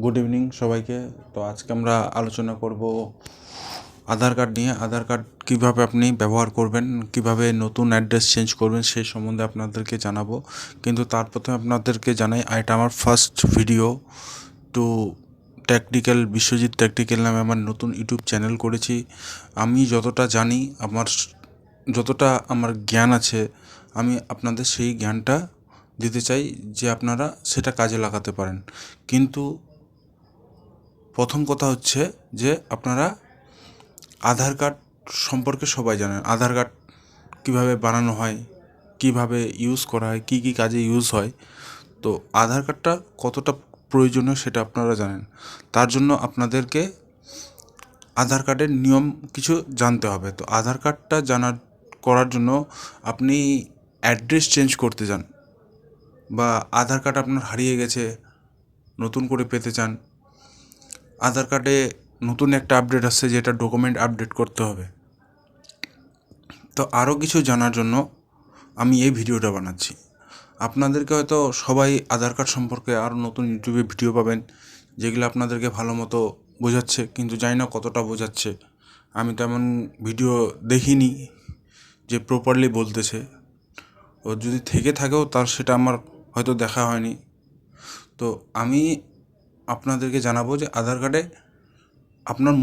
Good evening সবাইকে। তো আজকে আমরা আলোচনা করব আধার কার্ড নিয়ে। আধার কার্ড কীভাবে আপনি ব্যবহার করবেন, কিভাবে নতুন অ্যাড্রেস চেঞ্জ করবেন সেই সম্বন্ধে আপনাদেরকে জানাবো। কিন্তু তার প্রথমে আপনাদেরকে জানাই, এটা আমার ফার্স্ট ভিডিও। তো টেকনিক্যাল বিশ্বজিৎ টেকনিক্যাল নামে আমার নতুন ইউটিউব চ্যানেল করেছি। আমি যতটা জানি, যতটা আমার জ্ঞান আছে, আমি আপনাদের সেই জ্ঞানটা দিতে চাই যে আপনারা সেটা কাজে লাগাতে পারেন। কিন্তু প্রথম কথা হচ্ছে যে আপনারা আধার কার্ড সম্পর্কে সবাই জানেন। আধার কার্ড কীভাবে বানানো হয়, কিভাবে ইউজ করা হয়, কী কী কাজে ইউজ হয়। তো আধার কার্ডটা কতটা প্রয়োজনীয় সেটা আপনারা জানেন। তার জন্য আপনাদেরকে আধার কার্ডের নিয়ম কিছু জানতে হবে। তো আধার কার্ডটা করার জন্য আপনি অ্যাড্রেস চেঞ্জ করতে চান, বা আধার কার্ড আপনার হারিয়ে গেছে, নতুন করে পেতে চান, আধার কার্ডে নতুন একটা আপডেট আসছে যেটা ডকুমেন্ট আপডেট করতে হবে। তো আরও কিছু জানার জন্য আমি এই ভিডিওটা বানাচ্ছি। আপনাদেরকে হয়তো সবাই আধার কার্ড সম্পর্কে আরও নতুন ইউটিউবে ভিডিও পাবেন যেগুলো আপনাদেরকে ভালো মতো বোঝাচ্ছে, কিন্তু জানি না কতটা বোঝাচ্ছে। আমি তেমন ভিডিও দেখিনি যে প্রপারলি বলতেছে। ও যদি থেকে থাকেও তার সেটা আমার হয়তো দেখা হয়নি। তো আমি আপনাদেরকে জানাবো যে আধার কার্ডে আপনার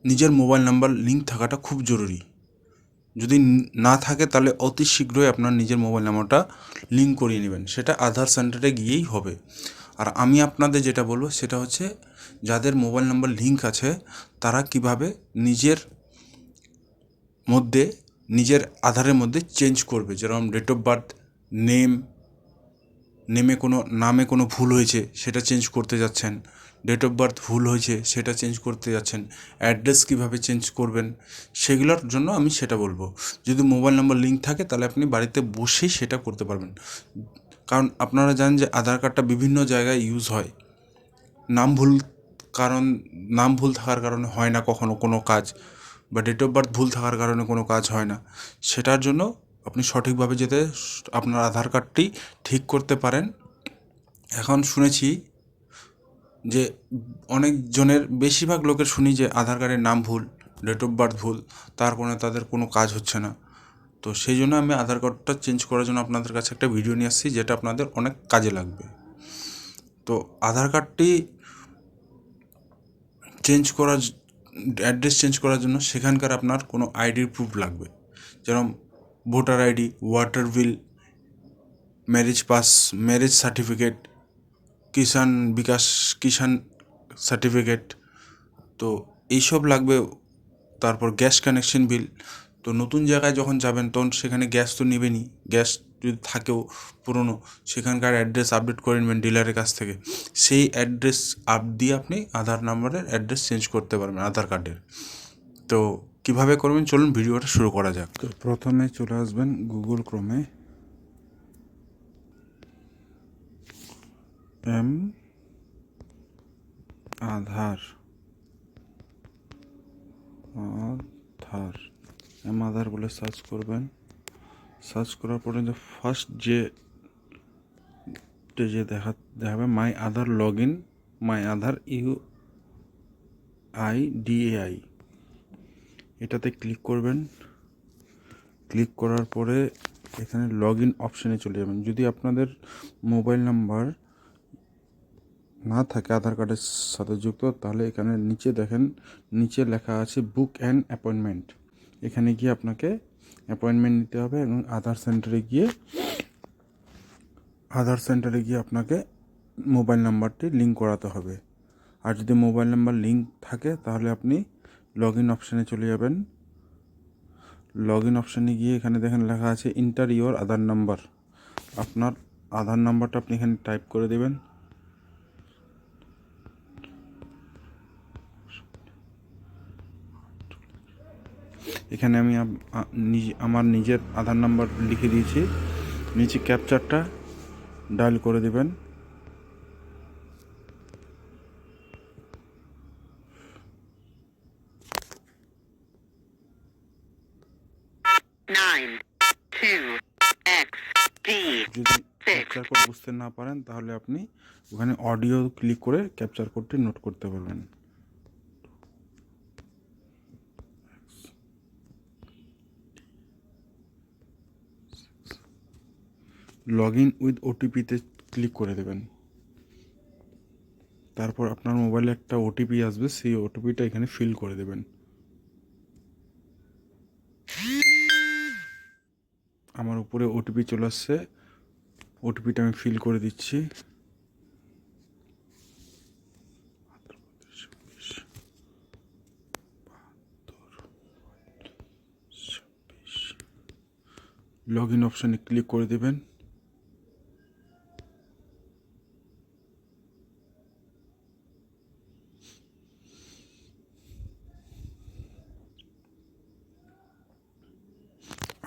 নিজের মোবাইল নাম্বার লিঙ্ক থাকাটা খুব জরুরি। যদি না থাকে তাহলে অতি শীঘ্রই আপনার নিজের মোবাইল নাম্বারটা লিঙ্ক করিয়ে নেবেন, সেটা আধার সেন্টারে গিয়েই হবে। আর আমি আপনাদের যেটা বলবো সেটা হচ্ছে, যাদের মোবাইল নাম্বার লিঙ্ক আছে তারা কিভাবে নিজের আধারের মধ্যে চেঞ্জ করবে। যেরকম ডেট অফ বার্থ, নামে কোনো ভুল হয়েছে সেটা চেঞ্জ করতে যাচ্ছেন, ডেট অফ বার্থ ভুল হয়েছে সেটা চেঞ্জ করতে যাচ্ছেন, অ্যাড্রেস কীভাবে চেঞ্জ করবেন সেগুলোর জন্য আমি সেটা বলবো। যদি মোবাইল নাম্বার লিঙ্ক থাকে তাহলে আপনি বাড়িতে বসেই সেটা করতে পারবেন। কারণ আপনারা জানেন যে আধার কার্ডটা বিভিন্ন জায়গায় ইউজ হয়। নাম ভুল থাকার কারণে হয় না কখনো কোনো কাজ, বা ডেট অফ বার্থ ভুল থাকার কারণে কোনো কাজ হয় না। সেটার জন্য আপনি সঠিকভাবে আপনার আধার কার্ডটি ঠিক করতে পারেন। এখন শুনেছি যে বেশিরভাগ লোকের শুনি যে আধার কার্ডের নাম ভুল, ডেট অফ বার্থ ভুল, তার কারণে তাদের কোনো কাজ হচ্ছে না। তো সেই জন্য আমি আধার কার্ডটা চেঞ্জ করার জন্য আপনাদের কাছে একটা ভিডিও নিয়ে আসছি যেটা আপনাদের অনেক কাজে লাগবে। তো আধার কার্ডটি অ্যাড্রেস চেঞ্জ করার জন্য সেখানকার আপনার কোনো আইডির প্রুফ লাগবে। যেরকম voter ID, water bill, marriage certificate, Kisan certificate, তো এইসব লাগবে। তারপর গ্যাস কানেকশন বিল। তো নতুন জায়গায় যখন যাবেন তখন সেখানে গ্যাস তো নেবেনই, গ্যাস যদি থাকেও পুরনো, সেখানকার অ্যাড্রেস আপডেট করে নেবেন ডিলারের কাছ থেকে। সেই অ্যাড্রেস দিয়ে আপনি আধার নাম্বারের অ্যাড্রেস চেঞ্জ করতে পারবেন আধার কার্ডের। তো কীভাবে করবেন চলুন ভিডিওটা শুরু করা যাক। তো প্রথমে চলে আসবেন গুগল ক্রোমে, আধার বলে সার্চ করবেন। সার্চ করার পরে ফার্স্ট যে দেখাবে my Aadhaar log in, my Aadhaar UIDAI, এটাতে ক্লিক করবেন। ক্লিক করার পরে এখানে লগ ইন অপশানে চলে যাবেন। যদি আপনাদের মোবাইল নাম্বার না থাকে আধার কার্ডের সাথে যুক্ত, তাহলে এখানে নিচে লেখা আছে বুক অ্যান্ড অ্যাপয়েন্টমেন্ট। এখানে গিয়ে আপনাকে অ্যাপয়েন্টমেন্ট নিতে হবে এবং আধার সেন্টারে গিয়ে আপনাকে মোবাইল নাম্বারটি লিঙ্ক করাতে হবে। আর যদি মোবাইল নাম্বার লিঙ্ক থাকে তাহলে আপনি লগ ইন অপশানে চলে যাবেন। লগ ইন অপশানে গিয়ে এখানে দেখেন লেখা আছে ইন্টার ইওর আধার নাম্বার। আপনার আধার নাম্বারটা আপনি এখানে টাইপ করে দেবেন। এখানে আমি আমার নিজের আধার নাম্বার লিখে দিয়েছি। নিচে ক্যাপচারটা ডায়াল করে দেবেন। যদি ক্যাপচারটা ক্যাপচার কোড বুঝতে না পারেন তাহলে আপনি ওখানে অডিও ক্লিক করে ক্যাপচার কোডটি নোট করতে পারবেন। লগ ইন উইথ ওটিপিতে ক্লিক করে দেবেন। তারপর আপনার মোবাইলে একটা ওটিপি আসবে, সেই ওটিপিটা এখানে ফিল করে দেবেন। আমার উপরে ওটিপি চলে আসছে, ওটিপিটা আমি ফিল করে দিচ্ছি। লগ ইন অপশানে ক্লিক করে দেবেন।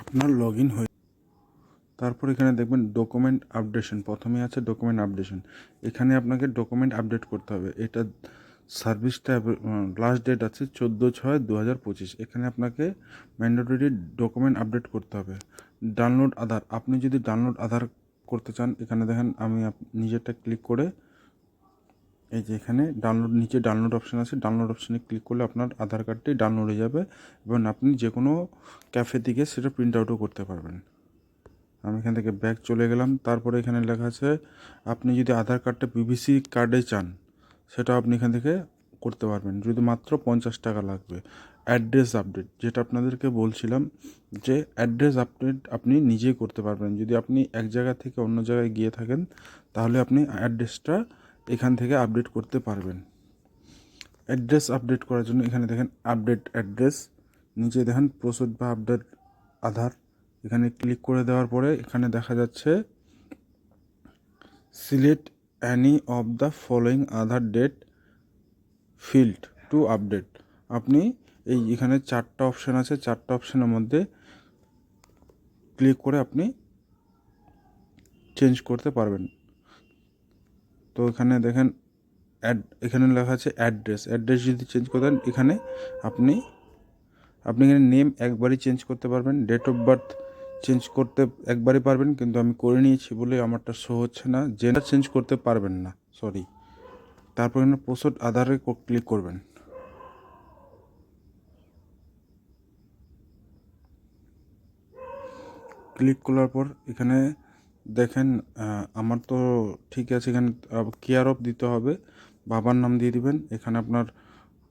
আপনার লগ ইন হয়ে তারপর এখানে দেখবেন ডকুমেন্ট আপডেশন, প্রথমে আছে ডকুমেন্ট আপডেশন। এখানে আপনাকে ডকুমেন্ট আপডেট করতে হবে। এটা সার্ভিসটা লাস্ট ডেট আছে 14/6/2025। এখানে আপনাকে ম্যান্ডেটরি ডকুমেন্ট আপডেট করতে হবে। ডাউনলোড আধার, আপনি যদি ডাউনলোড আধার করতে চান এখানে দেখেন আমি নিজেরটা ক্লিক করে এই যে এখানে ডাউনলোড, নিচে ডাউনলোড অপশান আছে, ডাউনলোড অপশানে ক্লিক করলে আপনার আধার কার্ডটি ডাউনলোড হয়ে যাবে এবং আপনি যে কোনো ক্যাফে থেকে সেটা প্রিন্ট আউটও করতে পারবেন। আমি এখান থেকে ব্যাক চলে গেলাম। তারপরে এখানে লেখা আছে আপনি যদি আধার কার্ডটা পিভিসি কার্ডে চান সেটা আপনি এখান থেকে করতে পারবেন, যদি মাত্র 50 টাকা লাগবে। অ্যাড্রেস আপডেট, যেটা আপনাদেরকে বলছিলাম যে অ্যাড্রেস আপডেট আপনি নিজেই করতে পারবেন। যদি আপনি এক জায়গা থেকে অন্য জায়গায় গিয়ে থাকেন তাহলে আপনি অ্যাড্রেসটা এখান থেকে আপডেট করতে পারবেন। অ্যাড্রেস আপডেট করার জন্য এখানে দেখেন আপডেট অ্যাড্রেস, নিচে দেখেন প্রসিড বা আপডেট আধার। এখানে ক্লিক করে দেওয়ার পরে এখানে দেখা যাচ্ছে select any of the following Aadhaar date field to update. আপনি এই এখানে 4টা অপশান আছে, 4টা অপশানের মধ্যে ক্লিক করে আপনি চেঞ্জ করতে পারবেন। তো এখানে দেখেন এখানে লেখা আছে অ্যাড্রেস যদি চেঞ্জ করে দেন এখানে আপনি এখানে নেম একবারই চেঞ্জ করতে পারবেন। ডেট অফ বার্থ চেঞ্জ করতে একবারই পারবেন, কিন্তু আমি করে নিয়েছি বলে আমারটা শো হচ্ছে না। জেন্ডার চেঞ্জ করতে পারবেন না, সরি। তারপর এখানে প্রসিড আধারে ক্লিক করবেন। ক্লিক করার পর এখানে দেখেন আমার তো ঠিক আছে, এখানে কেয়ার অফ দিতে হবে, বাবার নাম দিয়ে দিবেন। এখানে আপনার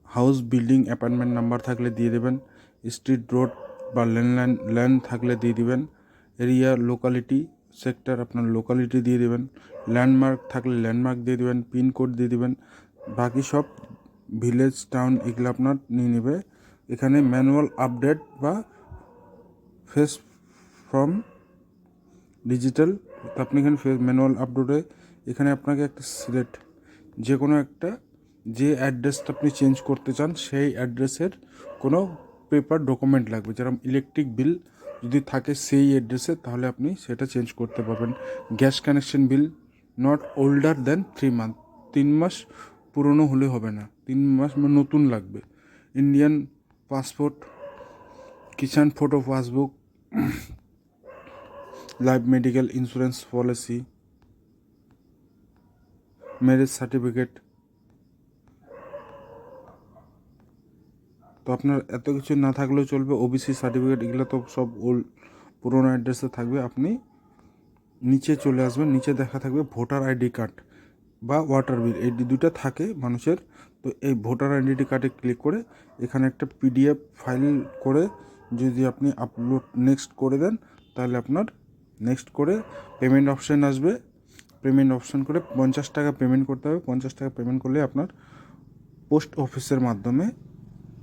হাউস, বিল্ডিং, অ্যাপার্টমেন্ট নাম্বার থাকলে দিয়ে দেবেন। স্ট্রিট, রোড বা ল্যান্ড থাকলে দিয়ে দিবেন। এরিয়া, লোকালিটি, সেক্টর আপনার লোকালিটি দিয়ে দেবেন। ল্যান্ডমার্ক থাকলে ল্যান্ডমার্ক দিয়ে দেবেন। পিনকোড দিয়ে দেবেন। বাকি সব ভিলেজ, টাউন এগুলো আপনার নিয়ে নেবে। এখানে ম্যানুয়াল আপডেট বা ফেস ফ্রম ডিজিটাল, আপনি এখানে ম্যানুয়াল আপডেটে এখানে আপনাকে একটা সিলেক্ট যে কোনো একটা, যে অ্যাড্রেসটা আপনি চেঞ্জ করতে চান সেই অ্যাড্রেসের কোনো পেপার ডকুমেন্ট লাগবে। যেরকম ইলেকট্রিক বিল যদি থাকে সেই অ্যাড্রেসে তাহলে আপনি সেটা চেঞ্জ করতে পারবেন। Gas connection bill not older than 3 month, 3 মাস পুরনো হলে হবে না, 3 মাস নতুন লাগবে। Indian passport, Kisan photo passbook, life medical insurance policy, marriage certificate. তো আপনার এত কিছু না থাকলেও চলবে। ওবিসি সার্টিফিকেট এগুলো তো সব পুরোনো অ্যাড্রেসে থাকবে। আপনি নিচে চলে আসবেন, নিচে দেখা থাকবে ভোটার আইডি কার্ড বা ওয়াটার বিল, এই দুটো থাকে মানুষের। তো এই ভোটার আইডেন্টি কার্ডে ক্লিক করে এখানে একটা পিডিএফ ফাইল করে যদি আপনি আপলোড নেক্সট করে দেন তাহলে আপনার নেক্সট করে পেমেন্ট অপশান আসবে। পেমেন্ট অপশান করে 50 টাকা পেমেন্ট করতে হবে। 50 টাকা পেমেন্ট করলে আপনার পোস্ট অফিসের মাধ্যমে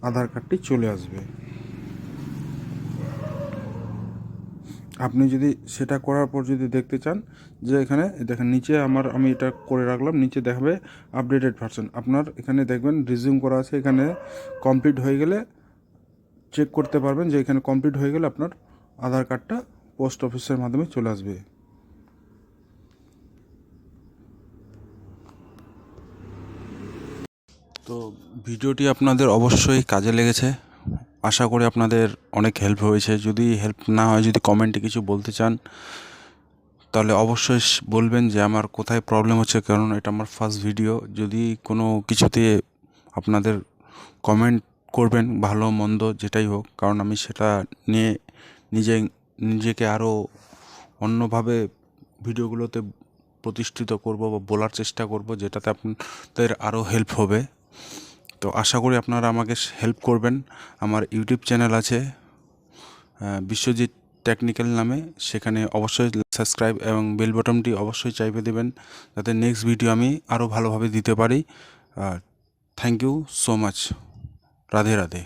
আধার কার্ডটি চলে আসবে। আপনি যদি সেটা করার পর যদি দেখতে চান যে এখানে দেখেন নিচে আমি এটা করে রাখলাম, নিচে দেখাবে আপডেটেড ভার্সন। আপনার এখানে দেখবেন রিজিউম করা আছে, এখানে কমপ্লিট হয়ে গেলে চেক করতে পারবেন যে এখানে কমপ্লিট হয়ে গেলে আপনার আধার কার্ডটা পোস্ট অফিসের মাধ্যমে চলে আসবে। তো ভিডিওটি আপনাদের অবশ্যই কাজে লেগেছে, আশা করি আপনাদের অনেক হেল্প হয়েছে। যদি হেল্প না হয়, যদি কমেন্টে কিছু বলতে চান তাহলে অবশ্যই বলবেন যে আমার কোথায় প্রবলেম হচ্ছে, কারণ এটা আমার ফার্স্ট ভিডিও। যদি কোনো কিছুতে আপনাদের কমেন্ট করবেন, ভালো মন্দ যেটাই হোক, কারণ আমি সেটা নিয়ে নিজেকে আরও অন্যভাবে ভিডিওগুলোতে প্রতিষ্ঠিত করব বা বলার চেষ্টা করব, যেটাতে আপনাদের আরও হেল্প হবে। তো আশা করি আপনারা আমাকে হেল্প করবেন। আমার ইউটিউব চ্যানেল আছে বিশ্বজিৎ টেকনিক্যাল নামে, সেখানে অবশ্যই সাবস্ক্রাইব এবং বেল বাটনটি অবশ্যই চাইবে দেবেন, যাতে নেক্সট ভিডিও আমি আরও ভালোভাবে দিতে পারি। Thank you so much. Radhe Radhe.